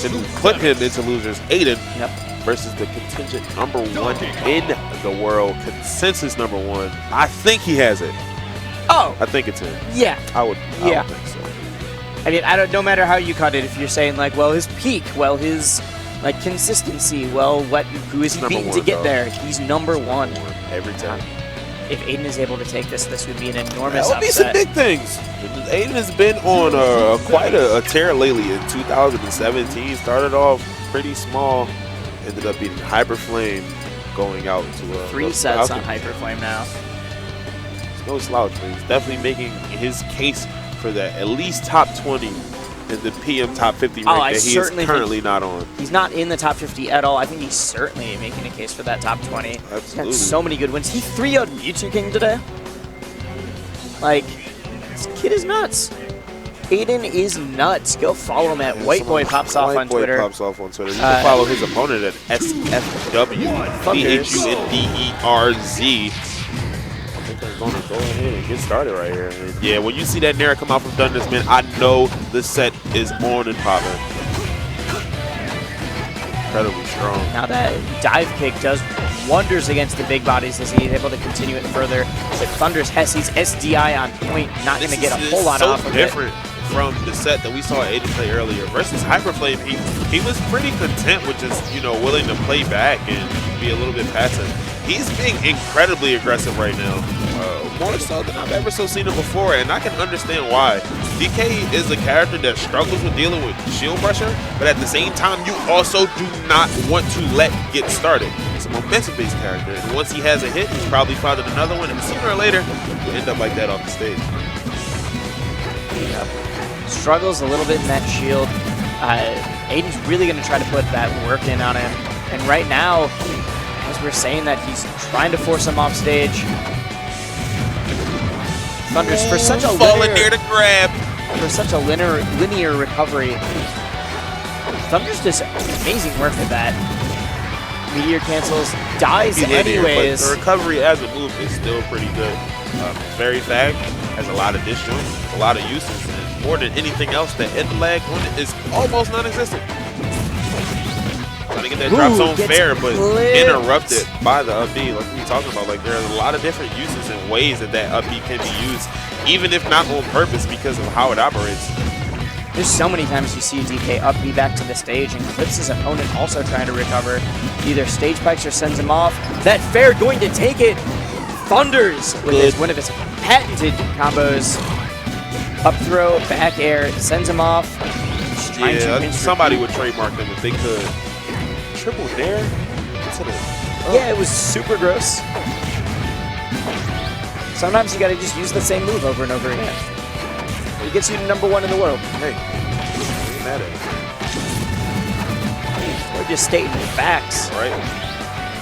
person who put him into losers, Aidan, Yep. versus the contingent #1 in the world, consensus #1. I think he has it. Oh, I think it's him. yeah. I would think so. I mean, no matter how you cut it, if you're saying like, well, his peak, well, his like consistency, well, who is he beating to get there? He's #1 every time. If Aidan is able to take this, this would be an enormous That would be some big things. Aidan has been on quite a tear lately. In 2017, started off pretty small, ended up beating Hyper Flame, going out to 3 sets on Hyper Flame now. It's no slouch, but he's definitely making his case for that at least top 20 in the PM top 50 rank that he is currently not on. He's not in the top 50 at all. I think he's certainly making a case for that top 20. Absolutely. He's got so many good wins. He 3-0'd Mewtwo King today. Like, this kid is nuts. Aidan is nuts. Go follow him at White Boy Pops Off on Twitter. Pops off on Twitter. You can follow his opponent at SFW THUNDERZ. Going to go ahead and get started right here. And yeah, when you see that Nair come out from Thunders, man, I know the set is on and popping. Incredibly strong. Now that dive kick does wonders against the big bodies as he's able to continue it further. But Thunder's Hessie's SDI on point, not going to get a whole lot off of it. Different from the set that we saw Aidan play earlier versus Hyper Flame. He was pretty content with just, you know, willing to play back and be a little bit passive. He's being incredibly aggressive right now. More so than I've ever seen him before, and I can understand why. DK is a character that struggles with dealing with shield pressure, but at the same time, you also do not want to let get started. It's a momentum-based character, and once he has a hit, he's probably finding another one, and sooner or later, he'll end up like that off the stage. Yep. Struggles a little bit in that shield. Aidan's really going to try to put that work in on him, and right now, as we're saying that he's trying to force him off stage. Thunder's for such a near to grab. For such a linear recovery. Thunder's just amazing work with that. Meteor cancels, dies anyways. But the recovery as a move is still pretty good. Very fast, has a lot of disjoints, a lot of uses, and more than anything else, the end lag on it is almost non-existent. Trying to get that drop zone fair, but interrupted by the up B. Like we were talking about, like there are a lot of different uses and ways that that up B can be used, even if not on purpose because of how it operates. There's so many times you see DK up B back to the stage and clips his opponent also trying to recover. Either stage pikes or sends him off. That fair going to take it. Thunders with one of his patented combos. Up throw, back air, sends him off. Yeah, somebody would trademark them if they could. Triple dare? Yeah, it was super gross. Sometimes you gotta just use the same move over and over again. It gets you to #1 in the world. Hey, ain't mad at it. Or just stating facts. Right.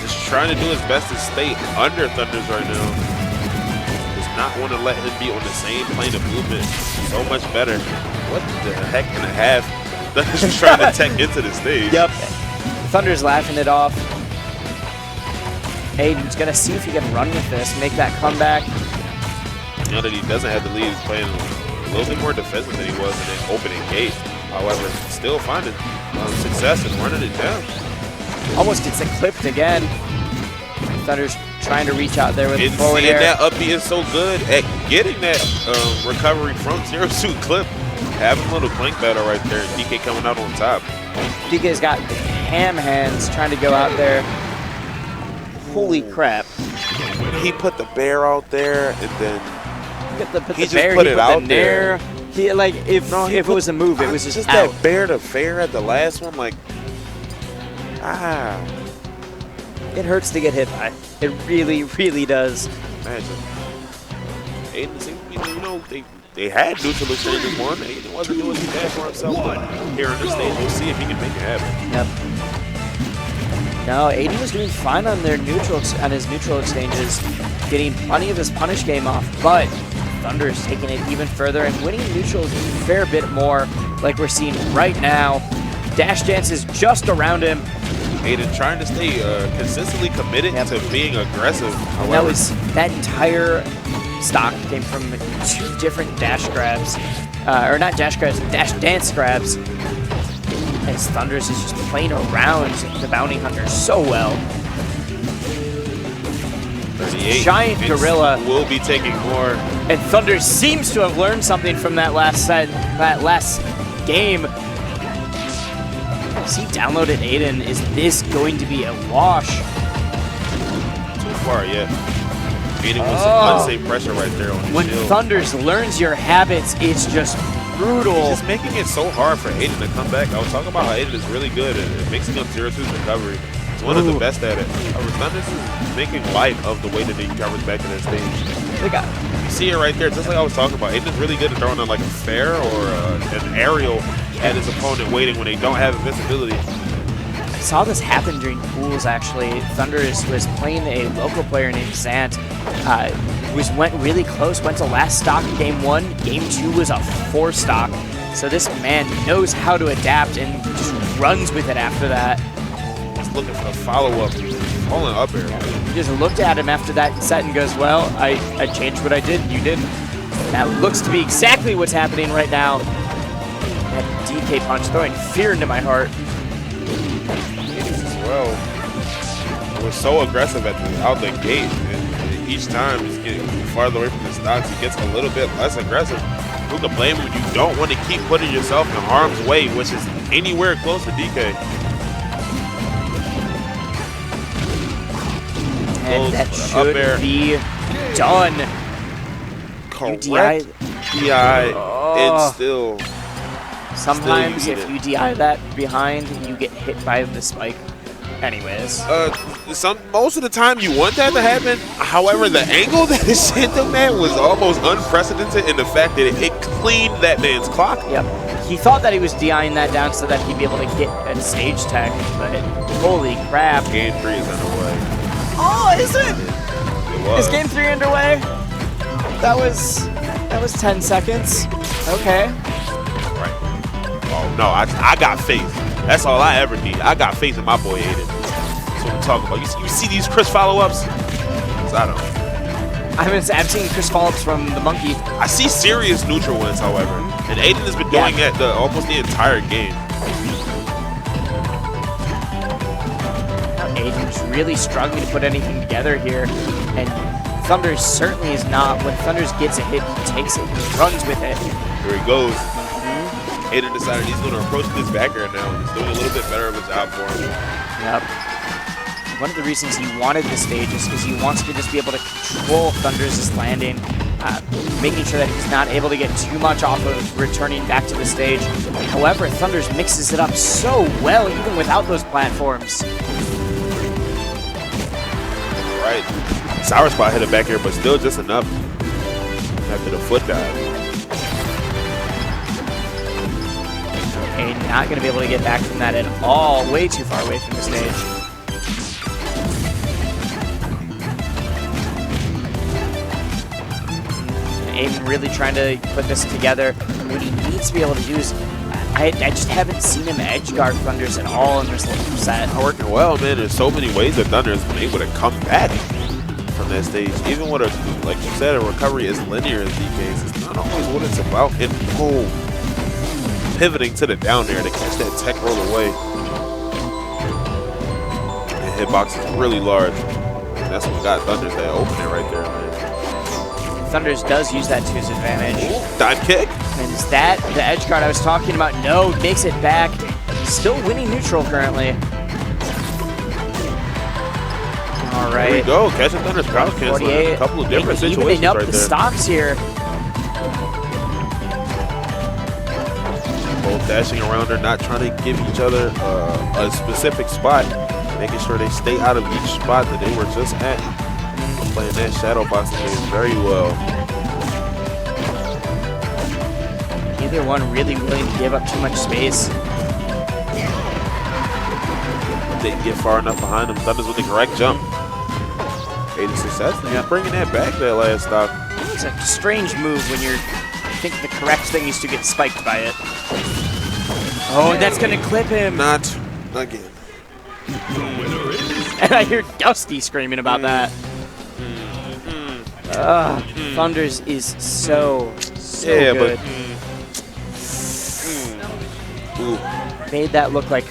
Just trying to do his best to stay under Thunders right now. Does not want to let him be on the same plane of movement. So much better. What the heck and a half? Thunders just trying to tech into the stage. Yep. Thunder's laughing it off. Aidan's gonna see if he can run with this, make that comeback. Now that he doesn't have the lead, he's playing a little bit more defensive than he was in the opening gate. However, still finding success and running it down. Almost gets it clipped again. Thunder's trying to reach out there with the forward air. That up B is so good at getting that recovery from Zero Suit clip. Having a little clink battle right there. DK coming out on top. DK's got ham hands trying to go out there. Holy crap. He put the bear out there and then he just put it out there. He, like, if it was a move, it was just out. That bear to fair at the last one, like, It hurts to get hit by. It really, really does. Imagine. Aidan, you know, they had neutral exchanges one. Aidan wasn't doing too bad for himself, but here on the stage, we'll see if he can make it happen. Yep. No, Aidan was doing fine on his neutral exchanges, getting plenty of his punish game off, but Thunder's taking it even further and winning neutrals a fair bit more, like we're seeing right now. Dash dance is just around him. Aidan trying to stay consistently committed to being aggressive. However, that entire stock came from 2 different dash grabs, or not dash grabs, dash dance grabs. as ThundeRz is just playing around the bounty hunter so well. 38. Giant Vince gorilla will be taking more. And ThundeRzReiGN seems to have learned something from that last set, that last game. Has he downloaded Aidan? Is this going to be a wash? Too far yet. Aidan with some unsafe pressure right there on his When shield. ThundeRzReiGN learns your habits, it's just brutal. He's just making it so hard for Aidan to come back. I was talking about how Aidan is really good at mixing up Zero Suit's recovery. He's one of the best at it. ThundeRzReiGN is making light of the way that he recovers back to that stage. You see it right there, just like I was talking about. Aidan's really good at throwing on like a fair or an aerial at his opponent waiting when they don't have invincibility. I saw this happen during pools, actually. ThundeRzReiGN was playing a local player named Zant. Went really close, went to last stock in game 1. Game 2 was a 4 stock. So this man knows how to adapt and just runs with it after that. He's looking for a follow-up. Falling up air. He just looked at him after that set and goes, well, I changed what I did, you didn't. That looks to be exactly what's happening right now. That DK punch throwing fear into my heart. As well. Was so aggressive out the gate. And each time he's getting farther away from the stocks, he gets a little bit less aggressive. Who can blame him when you don't want to keep putting yourself in harm's way, which is anywhere close to DK. And that should be done. Correct. DI. It's still. Sometimes if you DI that behind, you get hit by the spike. Anyways. Most of the time you want that to happen. However, the angle that it sent him at was almost unprecedented in the fact that it cleaned that man's clock. Yep. He thought that he was DIing that down so that he'd be able to get a stage tech, but holy crap. Game 3 is underway. Oh, is it? It was. Is game 3 underway? That was 10 seconds. Okay. Right. Oh no, I got faith. That's all I ever need. I got faith in my boy Aidan. That's what I'm talking about. You see these Chris follow-ups? I don't. I've seen Chris follow-ups from the monkey. I see serious neutral ones, however, and Aidan has been doing it almost the entire game. Aidan's really struggling to put anything together here, and ThundeRzReiGN certainly is not. When ThundeRzReiGN gets a hit, he takes it, he runs with it. Here he goes. Aidan decided he's going to approach this back air now. He's doing a little bit better of a job for him. Yep. One of the reasons he wanted this stage is because he wants to just be able to control ThundeRzReiGN's landing, making sure that he's not able to get too much off of returning back to the stage. However, ThundeRzReiGN mixes it up so well, even without those platforms. Right. Sour Spot hit it back here, but still just enough after the foot dive. Okay, not going to be able to get back from that at all. Way too far away from the stage. Aidan really trying to put this together. What he needs to be able to do is, I just haven't seen him edge guard ThundeRzReiGN at all in this set. Working well, man. There's so many ways that ThundeRzReiGN has been able to come back from that stage. Even with like you said, a recovery is linear in DKs. It's not always what it's about. And pivoting to the down there to catch that tech roll away. And hitbox is really large. And that's what got ThundeRzReiGN that opening right there, man. ThundeRzReiGN does use that to his advantage. Ooh, dive kick. And is that the edge guard I was talking about? No, makes it back. Still winning neutral currently. All right. There we go. Catching ThundeRzReiGN's crowd cancel in a couple of different situations evening up right the there. stocks here. Both dashing around her, not trying to give each other a specific spot, making sure they stay out of each spot that they were just at. Playing that shadow boxing game very well. Neither one really willing to give up too much space. Didn't get far enough behind him. ThundeRzReiGN with the correct jump. Aidan successfully bringing that back that last stock. It's a strange move when you're thinking the correct thing is to get spiked by it. Oh, and that's going to clip him. Not again. And I hear Dusty screaming about that. ThundeRzReiGN is so yeah, good. But ooh, made that look like